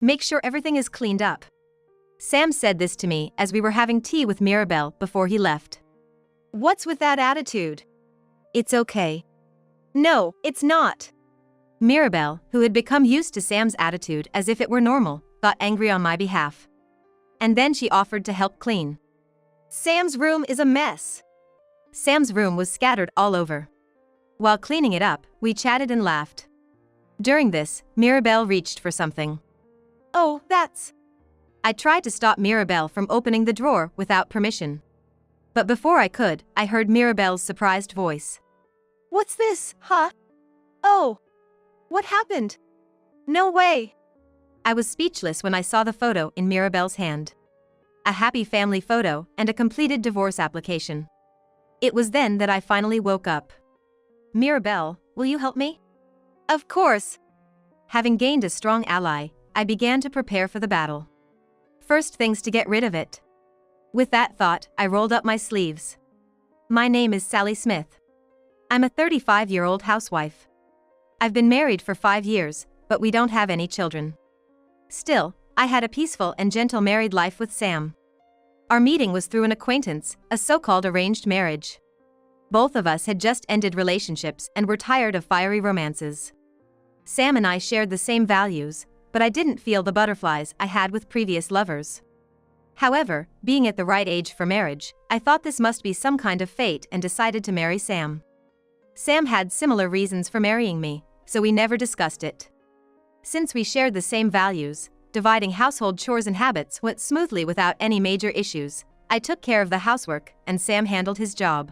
Make sure everything is cleaned up. Sam said this to me as we were having tea with Mirabelle before he left. What's with that attitude? It's okay. No, it's not. Mirabelle, who had become used to Sam's attitude as if it were normal, got angry on my behalf. And then she offered to help clean. Sam's room is a mess. Sam's room was scattered all over. While cleaning it up, we chatted and laughed. During this, Mirabelle reached for something. Oh, that's... I tried to stop Mirabelle from opening the drawer without permission. But before I could, I heard Mirabelle's surprised voice. What's this, huh? Oh. What happened? No way. I was speechless when I saw the photo in Mirabelle's hand. A happy family photo and a completed divorce application. It was then that I finally woke up. Mirabelle, will you help me? Of course. Having gained a strong ally, I began to prepare for the battle. First things to get rid of it. With that thought, I rolled up my sleeves. My name is Sally Smith. I'm a 35-year-old housewife. I've been married for 5 years, but we don't have any children. Still, I had a peaceful and gentle married life with Sam. Our meeting was through an acquaintance, a so-called arranged marriage. Both of us had just ended relationships and were tired of fiery romances. Sam and I shared the same values, but I didn't feel the butterflies I had with previous lovers. However, being at the right age for marriage, I thought this must be some kind of fate and decided to marry Sam. Sam had similar reasons for marrying me, so we never discussed it. Since we shared the same values, dividing household chores and habits went smoothly without any major issues. I took care of the housework, and Sam handled his job.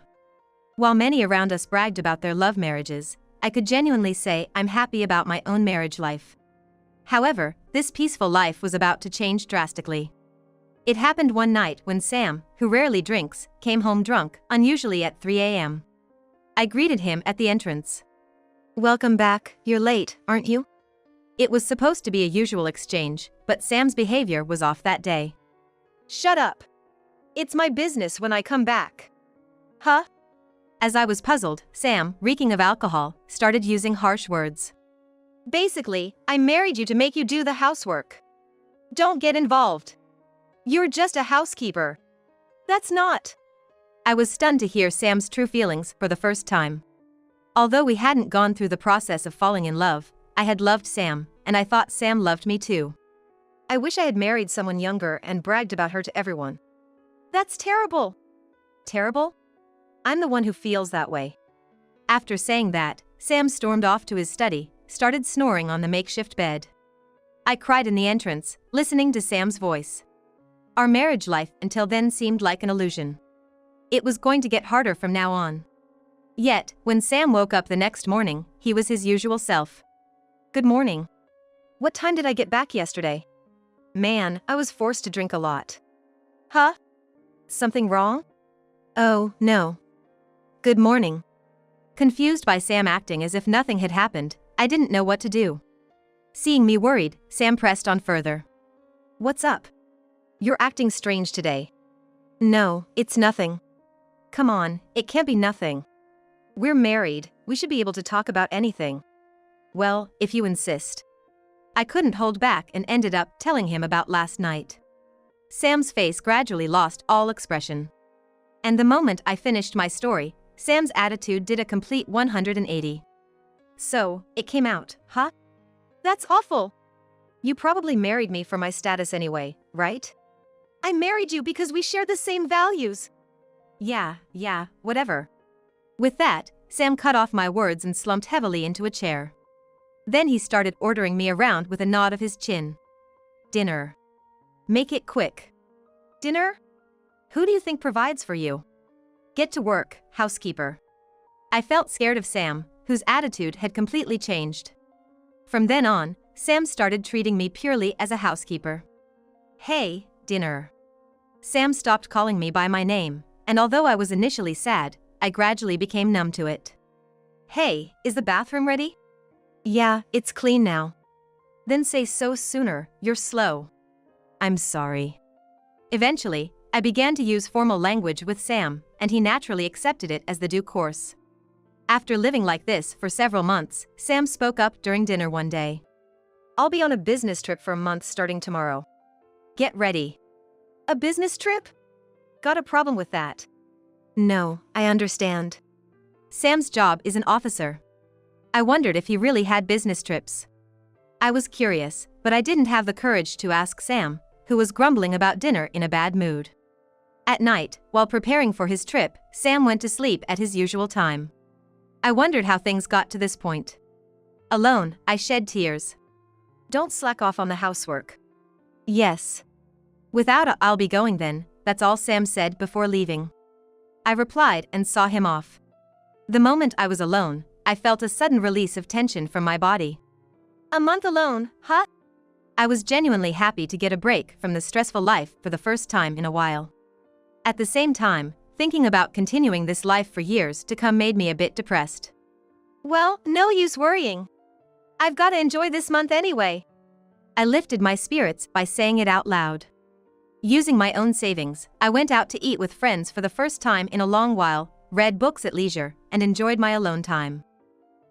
While many around us bragged about their love marriages, I could genuinely say I'm happy about my own marriage life. However, this peaceful life was about to change drastically. It happened one night when Sam, who rarely drinks, came home drunk, unusually at 3 a.m. I greeted him at the entrance. Welcome back, you're late, aren't you? It was supposed to be a usual exchange, but Sam's behavior was off that day. Shut up. It's my business when I come back. Huh? As I was puzzled, Sam, reeking of alcohol, started using harsh words. Basically, I married you to make you do the housework. Don't get involved. You're just a housekeeper. That's not. I was stunned to hear Sam's true feelings for the first time. Although we hadn't gone through the process of falling in love, I had loved Sam, and I thought Sam loved me too. I wish I had married someone younger and bragged about her to everyone. That's terrible. Terrible? I'm the one who feels that way. After saying that, Sam stormed off to his study, started snoring on the makeshift bed. I cried in the entrance, listening to Sam's voice. Our marriage life until then seemed like an illusion. It was going to get harder from now on. Yet, when Sam woke up the next morning, he was his usual self. Good morning. What time did I get back yesterday? Man, I was forced to drink a lot. Huh? Something wrong? Oh, no. Good morning. Confused by Sam acting as if nothing had happened, I didn't know what to do. Seeing me worried, Sam pressed on further. What's up? You're acting strange today. No, it's nothing. Come on, it can't be nothing. We're married, we should be able to talk about anything. Well, if you insist. I couldn't hold back and ended up telling him about last night. Sam's face gradually lost all expression. And the moment I finished my story, Sam's attitude did a complete 180. So, it came out, huh? That's awful. You probably married me for my status anyway, right? I married you because we share the same values. Yeah, whatever. With that, Sam cut off my words and slumped heavily into a chair. Then he started ordering me around with a nod of his chin. Dinner. Make it quick. Dinner? Who do you think provides for you? Get to work, housekeeper. I felt scared of Sam, whose attitude had completely changed. From then on, Sam started treating me purely as a housekeeper. Hey, dinner. Sam stopped calling me by my name, and although I was initially sad, I gradually became numb to it. Hey, is the bathroom ready? Yeah, it's clean now. Then say so sooner, you're slow. I'm sorry. Eventually, I began to use formal language with Sam, and he naturally accepted it as the due course. After living like this for several months, Sam spoke up during dinner one day. I'll be on a business trip for a month starting tomorrow. Get ready. A business trip? Got a problem with that? No, I understand. Sam's job is an officer. I wondered if he really had business trips. I was curious, but I didn't have the courage to ask Sam, who was grumbling about dinner in a bad mood. At night, while preparing for his trip, Sam went to sleep at his usual time. I wondered how things got to this point. Alone, I shed tears. Don't slack off on the housework. Yes. Without a "I'll be going then," that's all Sam said before leaving. I replied and saw him off. The moment I was alone, I felt a sudden release of tension from my body. A month alone, huh? I was genuinely happy to get a break from the stressful life for the first time in a while. At the same time, thinking about continuing this life for years to come made me a bit depressed. Well, no use worrying. I've got to enjoy this month anyway. I lifted my spirits by saying it out loud. Using my own savings, I went out to eat with friends for the first time in a long while, read books at leisure, and enjoyed my alone time.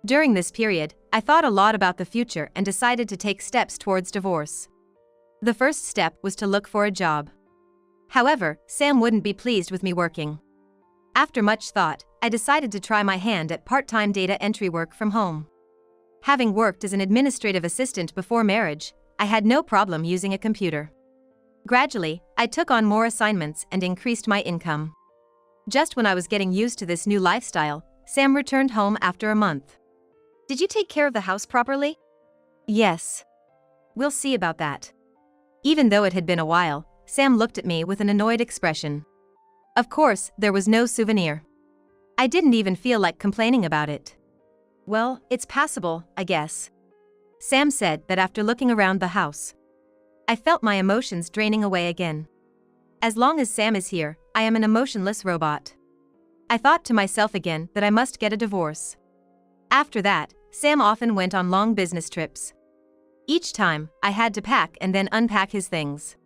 During this period, I thought a lot about the future and decided to take steps towards divorce. The first step was to look for a job. However, Sam wouldn't be pleased with me working. After much thought, I decided to try my hand at part-time data entry work from home. Having worked as an administrative assistant before marriage, I had no problem using a computer. Gradually, I took on more assignments and increased my income. Just when I was getting used to this new lifestyle, Sam returned home after a month. Did you take care of the house properly? Yes. We'll see about that. Even though it had been a while, Sam looked at me with an annoyed expression. Of course, there was no souvenir. I didn't even feel like complaining about it. Well, it's passable, I guess. Sam said that after looking around the house. I felt my emotions draining away again. As long as Sam is here, I am an emotionless robot. I thought to myself again that I must get a divorce. After that, Sam often went on long business trips. Each time, I had to pack and then unpack his things.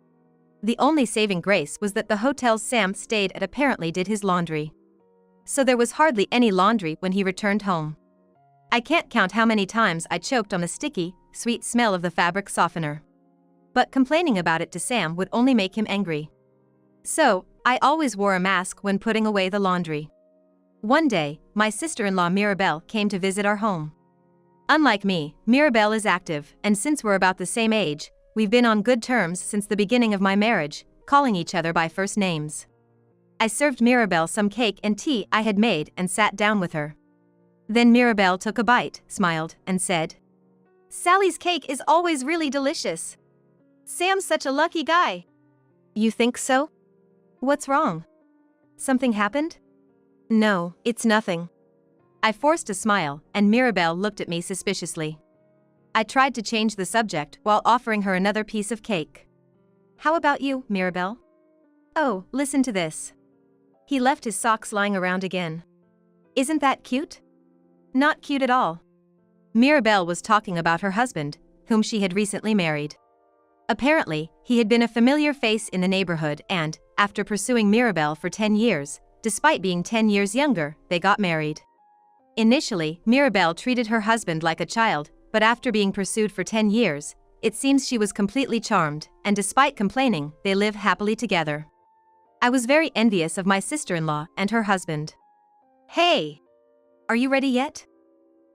The only saving grace was that the hotels Sam stayed at apparently did his laundry. So there was hardly any laundry when he returned home. I can't count how many times I choked on the sticky, sweet smell of the fabric softener. But complaining about it to Sam would only make him angry. So, I always wore a mask when putting away the laundry. One day, my sister-in-law Mirabelle came to visit our home. Unlike me, Mirabelle is active, and since we're about the same age, we've been on good terms since the beginning of my marriage, calling each other by first names. I served Mirabelle some cake and tea I had made and sat down with her. Then Mirabelle took a bite, smiled, and said, "Sally's cake is always really delicious. Sam's such a lucky guy." "You think so? What's wrong? Something happened?" "No, it's nothing." I forced a smile, and Mirabelle looked at me suspiciously. I tried to change the subject while offering her another piece of cake. "How about you, Mirabelle? Oh, listen to this." He left his socks lying around again. "Isn't that cute?" "Not cute at all." Mirabelle was talking about her husband, whom she had recently married. Apparently, he had been a familiar face in the neighborhood and, after pursuing Mirabelle for 10 years, despite being 10 years younger, they got married. Initially, Mirabelle treated her husband like a child, but after being pursued for 10 years, it seems she was completely charmed, and despite complaining, they live happily together. I was very envious of my sister-in-law and her husband. "Hey! Are you ready yet?"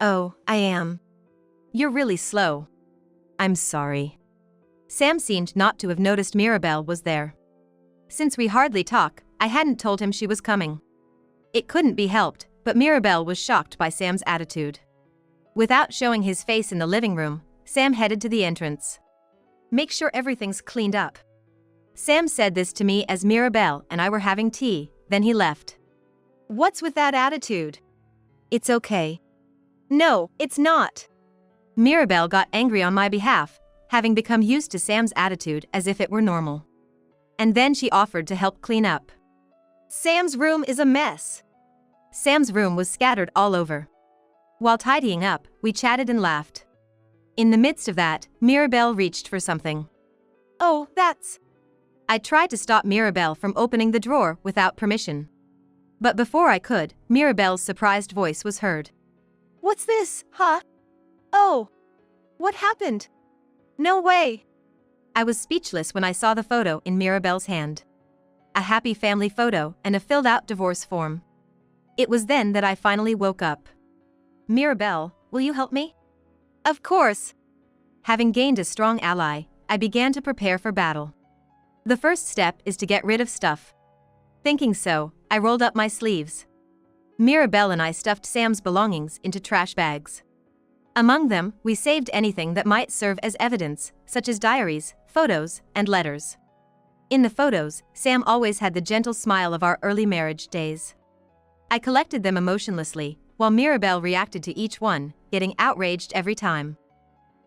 "Oh, I am." "You're really slow." "I'm sorry." Sam seemed not to have noticed Mirabelle was there. Since we hardly talk, I hadn't told him she was coming. It couldn't be helped, but Mirabelle was shocked by Sam's attitude. Without showing his face in the living room, Sam headed to the entrance. "Make sure everything's cleaned up." Sam said this to me as Mirabelle and I were having tea, then he left. "What's with that attitude?" "It's okay." "No, it's not." Mirabelle got angry on my behalf, having become used to Sam's attitude as if it were normal. And then she offered to help clean up. "Sam's room is a mess." Sam's room was scattered all over. While tidying up, we chatted and laughed. In the midst of that, Mirabelle reached for something. "Oh, that's..." I tried to stop Mirabelle from opening the drawer without permission. But before I could, Mirabelle's surprised voice was heard. "What's this, huh? Oh. What happened?" No way! I was speechless when I saw the photo in Mirabelle's hand. A happy family photo and a filled-out divorce form. It was then that I finally woke up. Mirabelle, will you help me? Of course. Having gained a strong ally, I began to prepare for battle. The first step is to get rid of stuff. Thinking so, I rolled up my sleeves. Mirabelle and I stuffed Sam's belongings into trash bags. Among them, we saved anything that might serve as evidence, such as diaries, photos, and letters. In the photos, Sam always had the gentle smile of our early marriage days. I collected them emotionlessly, while Mirabelle reacted to each one, getting outraged every time.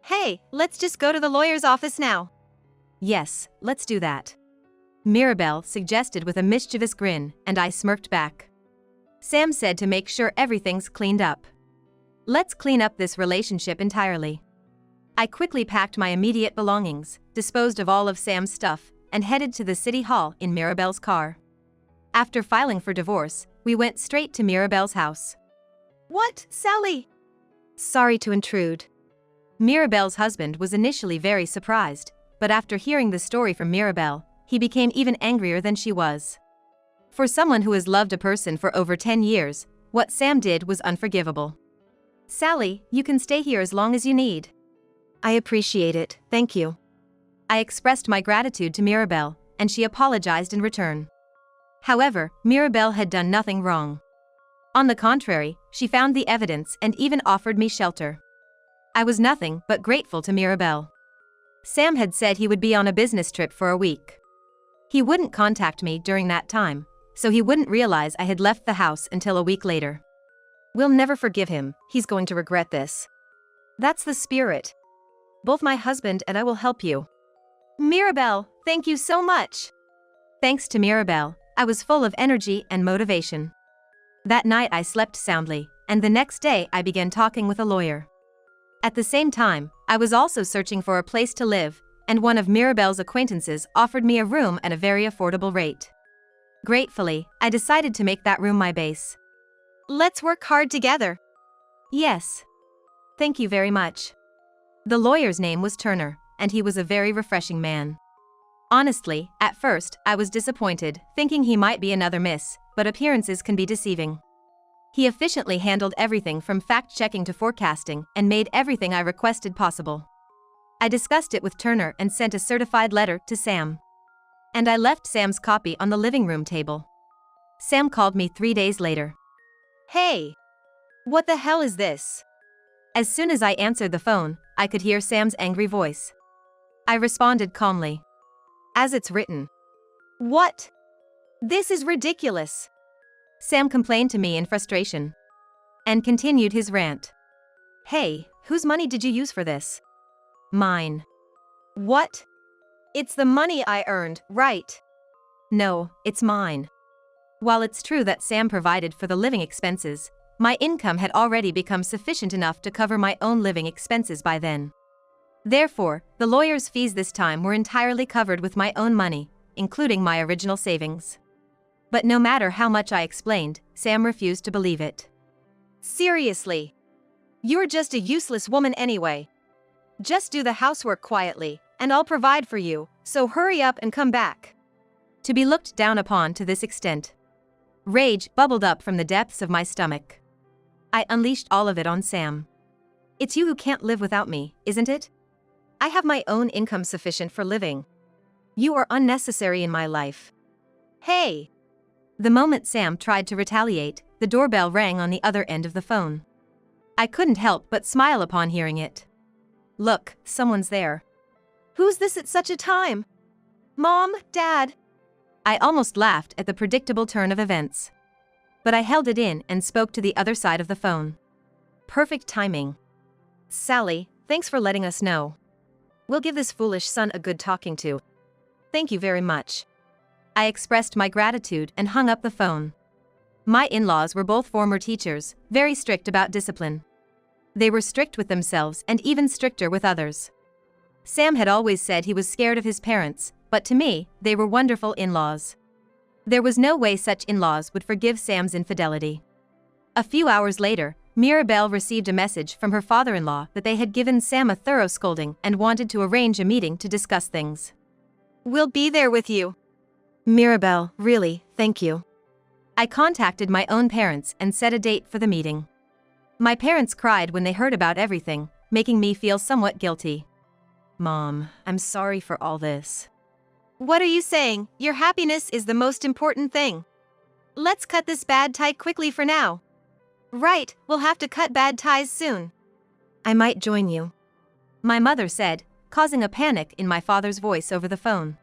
Hey, let's just go to the lawyer's office now. Yes, let's do that. Mirabelle suggested with a mischievous grin, and I smirked back. Sam said to make sure everything's cleaned up. Let's clean up this relationship entirely. I quickly packed my immediate belongings, disposed of all of Sam's stuff, and headed to the city hall in Mirabelle's car. After filing for divorce, we went straight to Mirabelle's house. What, Sally? Sorry to intrude. Mirabelle's husband was initially very surprised, but after hearing the story from Mirabelle, he became even angrier than she was. For someone who has loved a person for over 10 years, what Sam did was unforgivable. Sally, you can stay here as long as you need. I appreciate it, thank you. I expressed my gratitude to Mirabelle, and she apologized in return. However, Mirabelle had done nothing wrong. On the contrary, she found the evidence and even offered me shelter. I was nothing but grateful to Mirabelle. Sam had said he would be on a business trip for a week. He wouldn't contact me during that time, so he wouldn't realize I had left the house until a week later. We'll never forgive him, he's going to regret this. That's the spirit. Both my husband and I will help you. Mirabelle, thank you so much. Thanks to Mirabelle, I was full of energy and motivation. That night I slept soundly, and the next day I began talking with a lawyer. At the same time, I was also searching for a place to live, and one of Mirabelle's acquaintances offered me a room at a very affordable rate. Gratefully, I decided to make that room my base. Let's work hard together. Yes. Thank you very much. The lawyer's name was Turner, and he was a very refreshing man. Honestly, at first, I was disappointed, thinking he might be another miss, but appearances can be deceiving. He efficiently handled everything from fact-checking to forecasting and made everything I requested possible. I discussed it with Turner and sent a certified letter to Sam. And I left Sam's copy on the living room table. Sam called me 3 days later. Hey! What the hell is this? As soon as I answered the phone, I could hear Sam's angry voice. I responded calmly. As it's written. What? This is ridiculous. Sam complained to me in frustration. And continued his rant. Hey, whose money did you use for this? Mine. What? It's the money I earned, right? No, it's mine. While it's true that Sam provided for the living expenses, my income had already become sufficient enough to cover my own living expenses by then. Therefore, the lawyer's fees this time were entirely covered with my own money, including my original savings. But no matter how much I explained, Sam refused to believe it. Seriously. You're just a useless woman anyway. Just do the housework quietly, and I'll provide for you, so hurry up and come back. To be looked down upon to this extent. Rage bubbled up from the depths of my stomach. I unleashed all of it on Sam. It's you who can't live without me, isn't it? I have my own income sufficient for living. You are unnecessary in my life. Hey! The moment Sam tried to retaliate, the doorbell rang on the other end of the phone. I couldn't help but smile upon hearing it. Look, someone's there. Who's this at such a time? Mom, Dad? I almost laughed at the predictable turn of events. But I held it in and spoke to the other side of the phone. Perfect timing. Sally, thanks for letting us know. We'll give this foolish son a good talking to. Thank you very much. I expressed my gratitude and hung up the phone. My in-laws were both former teachers, very strict about discipline. They were strict with themselves and even stricter with others. Sam had always said he was scared of his parents, but to me, they were wonderful in-laws. There was no way such in-laws would forgive Sam's infidelity. A few hours later, Mirabelle received a message from her father-in-law that they had given Sam a thorough scolding and wanted to arrange a meeting to discuss things. We'll be there with you. Mirabelle, really, thank you. I contacted my own parents and set a date for the meeting. My parents cried when they heard about everything, making me feel somewhat guilty. Mom, I'm sorry for all this. What are you saying? Your happiness is the most important thing. Let's cut this bad tie quickly for now. Right, we'll have to cut bad ties soon. I might join you, my mother said, causing a panic in my father's voice over the phone.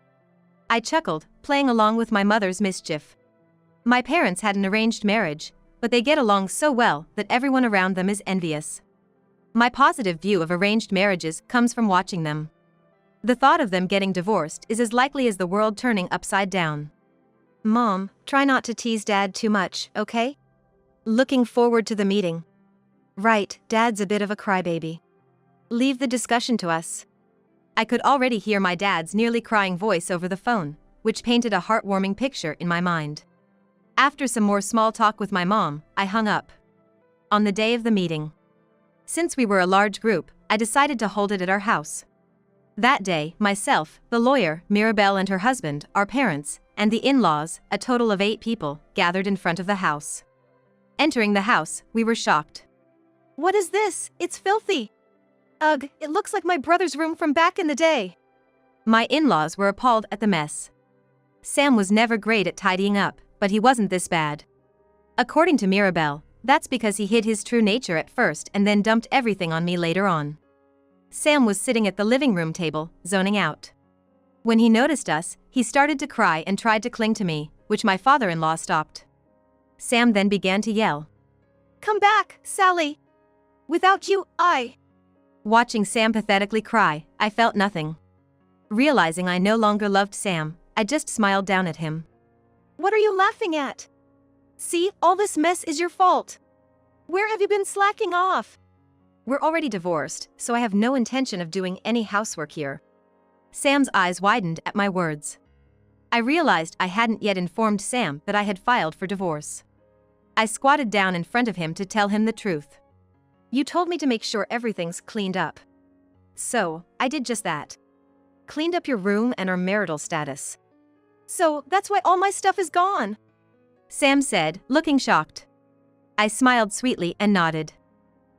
I chuckled, playing along with my mother's mischief. My parents had an arranged marriage, but they get along so well that everyone around them is envious. My positive view of arranged marriages comes from watching them. The thought of them getting divorced is as likely as the world turning upside down. Mom, try not to tease Dad too much, okay? Looking forward to the meeting. Right, Dad's a bit of a crybaby. Leave the discussion to us. I could already hear my dad's nearly crying voice over the phone, which painted a heartwarming picture in my mind. After some more small talk with my mom, I hung up. On the day of the meeting. Since we were a large group, I decided to hold it at our house. That day, myself, the lawyer, Mirabelle and her husband, our parents, and the in-laws, a total of 8 people, gathered in front of the house. Entering the house, we were shocked. What is this? It's filthy. Ugh, it looks like my brother's room from back in the day. My in-laws were appalled at the mess. Sam was never great at tidying up, but he wasn't this bad. According to Mirabelle, that's because he hid his true nature at first and then dumped everything on me later on. Sam was sitting at the living room table, zoning out. When he noticed us, he started to cry and tried to cling to me, which my father-in-law stopped. Sam then began to yell. Come back, Sally. Without you, Watching Sam pathetically cry, I felt nothing. Realizing I no longer loved Sam, I just smiled down at him. What are you laughing at? See, all this mess is your fault. Where have you been slacking off? We're already divorced, so I have no intention of doing any housework here. Sam's eyes widened at my words. I realized I hadn't yet informed Sam that I had filed for divorce. I squatted down in front of him to tell him the truth. You told me to make sure everything's cleaned up. So, I did just that. Cleaned up your room and our marital status. So, that's why all my stuff is gone? Sam said, looking shocked. I smiled sweetly and nodded.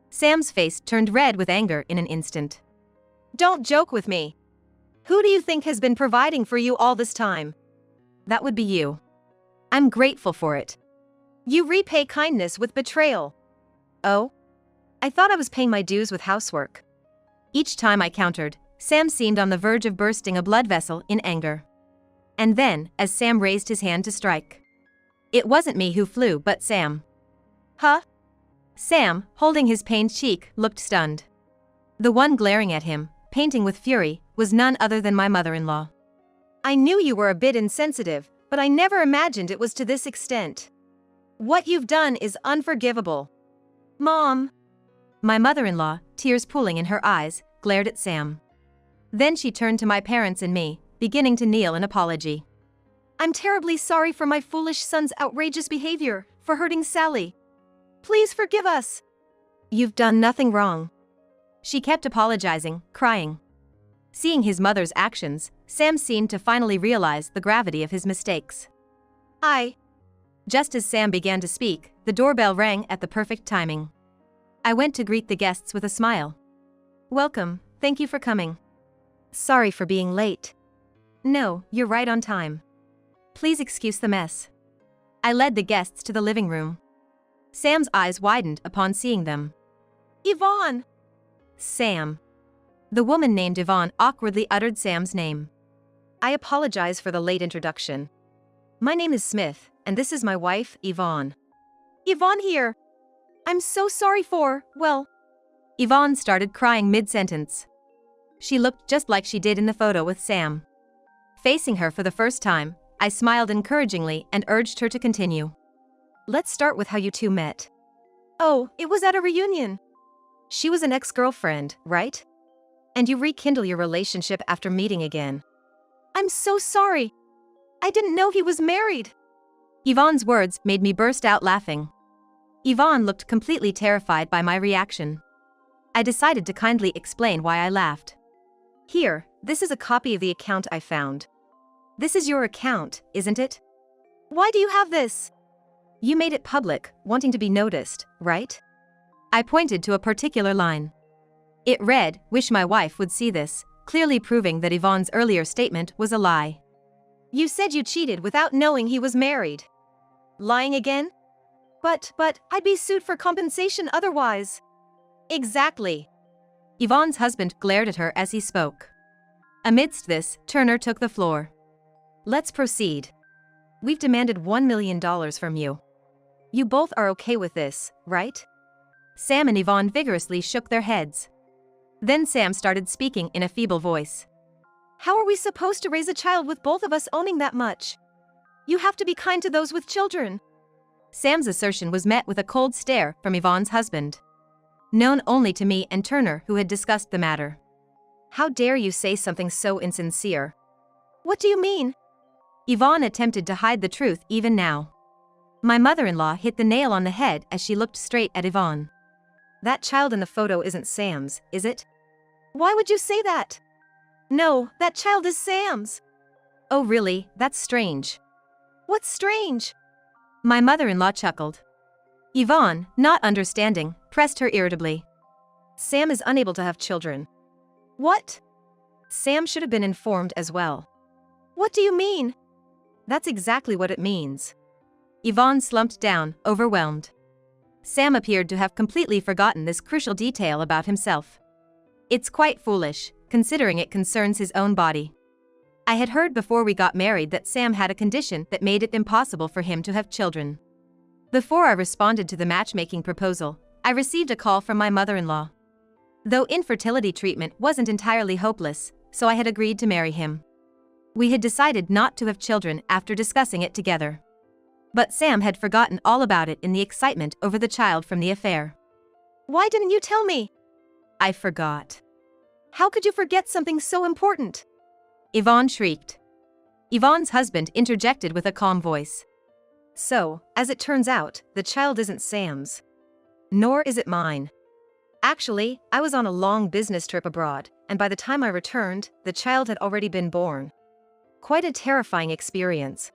Sam's face turned red with anger in an instant. Don't joke with me. Who do you think has been providing for you all this time? That would be you. I'm grateful for it. You repay kindness with betrayal. Oh? I thought I was paying my dues with housework. Each time I countered, Sam seemed on the verge of bursting a blood vessel in anger. And then, as Sam raised his hand to strike. It wasn't me who flew but Sam. Huh? Sam, holding his pained cheek, looked stunned. The one glaring at him, painting with fury, was none other than my mother-in-law. I knew you were a bit insensitive, but I never imagined it was to this extent. What you've done is unforgivable. Mom. My mother-in-law, tears pooling in her eyes, glared at Sam. Then she turned to my parents and me, beginning to kneel in apology. I'm terribly sorry for my foolish son's outrageous behavior, for hurting Sally. Please forgive us. You've done nothing wrong. She kept apologizing, crying. Seeing his mother's actions, Sam seemed to finally realize the gravity of his mistakes. Just as Sam began to speak, the doorbell rang at the perfect timing. I went to greet the guests with a smile. Welcome, thank you for coming. Sorry for being late. No, you're right on time. Please excuse the mess. I led the guests to the living room. Sam's eyes widened upon seeing them. Yvonne! Sam. The woman named Yvonne awkwardly uttered Sam's name. I apologize for the late introduction. My name is Smith, and this is my wife, Yvonne. Yvonne here. I'm so sorry for, well... Yvonne started crying mid-sentence. She looked just like she did in the photo with Sam. Facing her for the first time, I smiled encouragingly and urged her to continue. Let's start with how you two met. Oh, it was at a reunion. She was an ex-girlfriend, right? And you rekindle your relationship after meeting again. I'm so sorry. I didn't know he was married. Yvonne's words made me burst out laughing. Yvonne looked completely terrified by my reaction. I decided to kindly explain why I laughed. Here, this is a copy of the account I found. This is your account, isn't it? Why do you have this? You made it public, wanting to be noticed, right? I pointed to a particular line. It read, "Wish my wife would see this," clearly proving that Yvonne's earlier statement was a lie. You said you cheated without knowing he was married. Lying again? But, I'd be sued for compensation otherwise. Exactly. Yvonne's husband glared at her as he spoke. Amidst this, Turner took the floor. Let's proceed. We've demanded $1 million from you. You both are okay with this, right? Sam and Yvonne vigorously shook their heads. Then Sam started speaking in a feeble voice. How are we supposed to raise a child with both of us owning that much? You have to be kind to those with children. Sam's assertion was met with a cold stare from Yvonne's husband. Known only to me and Turner, who had discussed the matter. How dare you say something so insincere? What do you mean? Yvonne attempted to hide the truth even now. My mother-in-law hit the nail on the head as she looked straight at Yvonne. That child in the photo isn't Sam's, is it? Why would you say that? No, that child is Sam's. Oh really, that's strange. What's strange? My mother-in-law chuckled. Yvonne, not understanding, pressed her irritably. Sam is unable to have children. What? Sam should have been informed as well. What do you mean? That's exactly what it means. Yvonne slumped down, overwhelmed. Sam appeared to have completely forgotten this crucial detail about himself. It's quite foolish, considering it concerns his own body. I had heard before we got married that Sam had a condition that made it impossible for him to have children. Before I responded to the matchmaking proposal, I received a call from my mother-in-law. Though infertility treatment wasn't entirely hopeless, so I had agreed to marry him. We had decided not to have children after discussing it together. But Sam had forgotten all about it in the excitement over the child from the affair. Why didn't you tell me? I forgot. How could you forget something so important? Yvonne shrieked. Yvonne's husband interjected with a calm voice. So, as it turns out, the child isn't Sam's. Nor is it mine. Actually, I was on a long business trip abroad, and by the time I returned, the child had already been born. Quite a terrifying experience.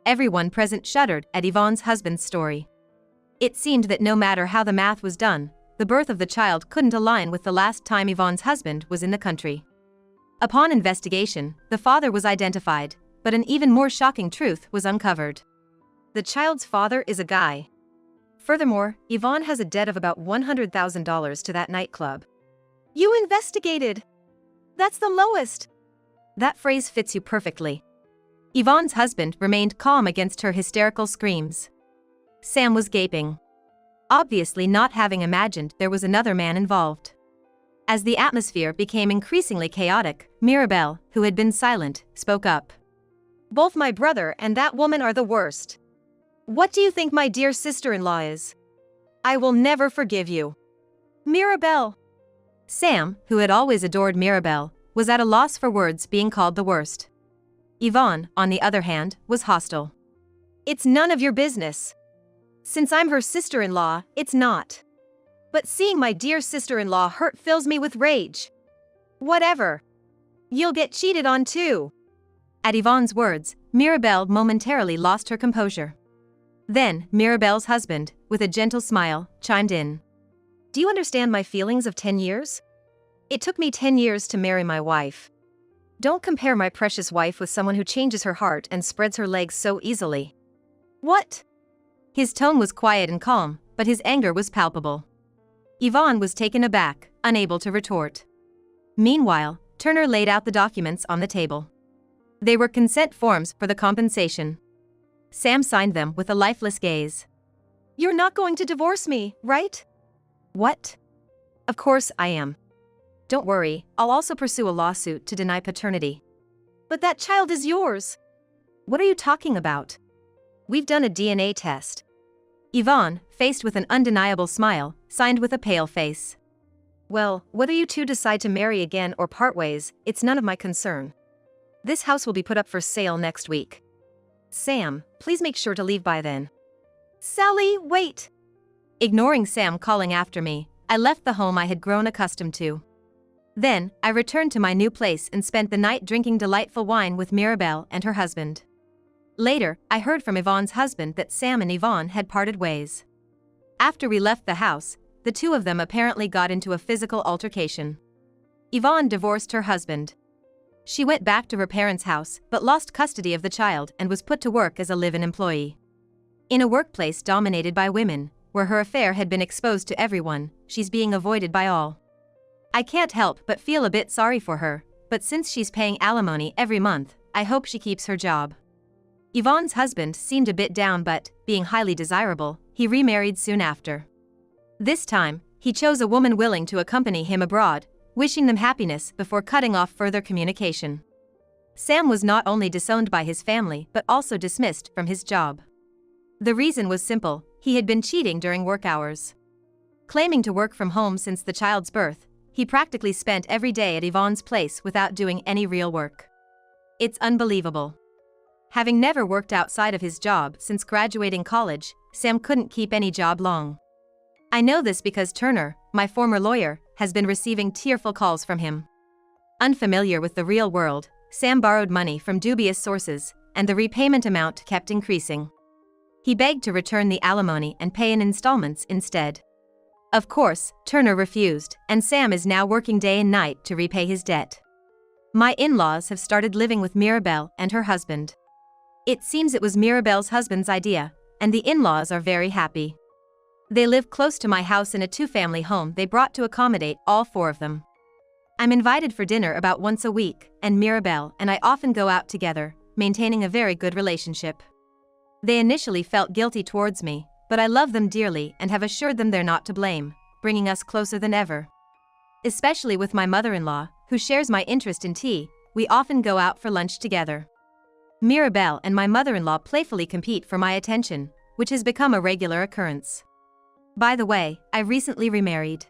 Everyone present shuddered at Yvonne's husband's story. It seemed that no matter how the math was done, the birth of the child couldn't align with the last time Yvonne's husband was in the country. Upon investigation, the father was identified, but an even more shocking truth was uncovered. The child's father is a guy. Furthermore, Yvonne has a debt of about $100,000 to that nightclub. You investigated! That's the lowest! That phrase fits you perfectly. Yvonne's husband remained calm against her hysterical screams. Sam was gaping. Obviously not having imagined there was another man involved. As the atmosphere became increasingly chaotic, Mirabelle, who had been silent, spoke up. Both my brother and that woman are the worst. What do you think my dear sister-in-law is? I will never forgive you. Mirabelle. Sam, who had always adored Mirabelle, was at a loss for words being called the worst. Yvonne, on the other hand, was hostile. It's none of your business. Since I'm her sister-in-law, it's not. But seeing my dear sister-in-law hurt fills me with rage. Whatever. You'll get cheated on too. At Yvonne's words, Mirabelle momentarily lost her composure. Then, Mirabelle's husband, with a gentle smile, chimed in. Do you understand my feelings of 10 years? It took me 10 years to marry my wife. Don't compare my precious wife with someone who changes her heart and spreads her legs so easily. What? His tone was quiet and calm, but his anger was palpable. Yvonne was taken aback, unable to retort. Meanwhile, Turner laid out the documents on the table. They were consent forms for the compensation. Sam signed them with a lifeless gaze. You're not going to divorce me, right? What? Of course I am. Don't worry, I'll also pursue a lawsuit to deny paternity. But that child is yours. What are you talking about? We've done a DNA test. Yvonne, faced with an undeniable smile, signed with a pale face. Well, whether you two decide to marry again or part ways, it's none of my concern. This house will be put up for sale next week. Sam, please make sure to leave by then. Sally, wait! Ignoring Sam calling after me, I left the home I had grown accustomed to. Then, I returned to my new place and spent the night drinking delightful wine with Mirabelle and her husband. Later, I heard from Yvonne's husband that Sam and Yvonne had parted ways. After we left the house, the two of them apparently got into a physical altercation. Yvonne divorced her husband. She went back to her parents' house but lost custody of the child and was put to work as a live-in employee. In a workplace dominated by women, where her affair had been exposed to everyone, she's being avoided by all. I can't help but feel a bit sorry for her, but since she's paying alimony every month, I hope she keeps her job. Yvonne's husband seemed a bit down but, being highly desirable, he remarried soon after. This time, he chose a woman willing to accompany him abroad, wishing them happiness before cutting off further communication. Sam was not only disowned by his family but also dismissed from his job. The reason was simple: he had been cheating during work hours. Claiming to work from home since the child's birth, he practically spent every day at Yvonne's place without doing any real work. It's unbelievable. Having never worked outside of his job since graduating college, Sam couldn't keep any job long. I know this because Turner, my former lawyer, has been receiving tearful calls from him. Unfamiliar with the real world, Sam borrowed money from dubious sources, and the repayment amount kept increasing. He begged to return the alimony and pay in installments instead. Of course, Turner refused, and Sam is now working day and night to repay his debt. My in-laws have started living with Mirabelle and her husband. It seems it was Mirabelle's husband's idea, and the in-laws are very happy. They live close to my house in a two-family home they brought to accommodate all four of them. I'm invited for dinner about once a week, and Mirabelle and I often go out together, maintaining a very good relationship. They initially felt guilty towards me, but I love them dearly and have assured them they're not to blame, bringing us closer than ever. Especially with my mother-in-law, who shares my interest in tea, we often go out for lunch together. Mirabelle and my mother-in-law playfully compete for my attention, which has become a regular occurrence. By the way, I recently remarried.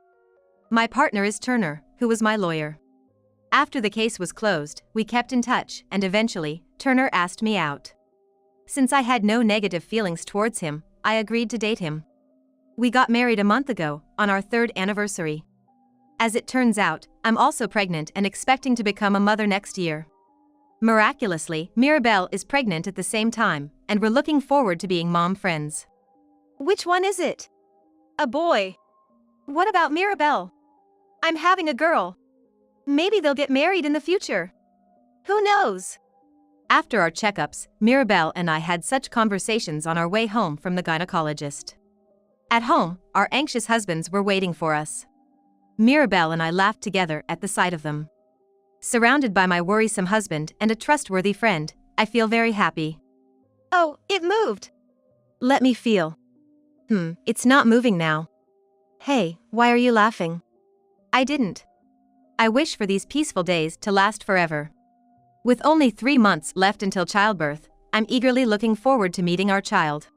My partner is Turner, who was my lawyer. After the case was closed, we kept in touch, and eventually, Turner asked me out. Since I had no negative feelings towards him, I agreed to date him. We got married a month ago, on our 3rd anniversary. As it turns out, I'm also pregnant and expecting to become a mother next year. Miraculously, Mirabelle is pregnant at the same time, and we're looking forward to being mom friends. Which one is it? A boy. What about Mirabelle? I'm having a girl. Maybe they'll get married in the future. Who knows? After our checkups, Mirabelle and I had such conversations on our way home from the gynecologist. At home, our anxious husbands were waiting for us. Mirabelle and I laughed together at the sight of them. Surrounded by my worrisome husband and a trustworthy friend, I feel very happy. Oh, it moved. Let me feel. It's not moving now. Hey, why are you laughing? I didn't. I wish for these peaceful days to last forever. With only 3 months left until childbirth, I'm eagerly looking forward to meeting our child.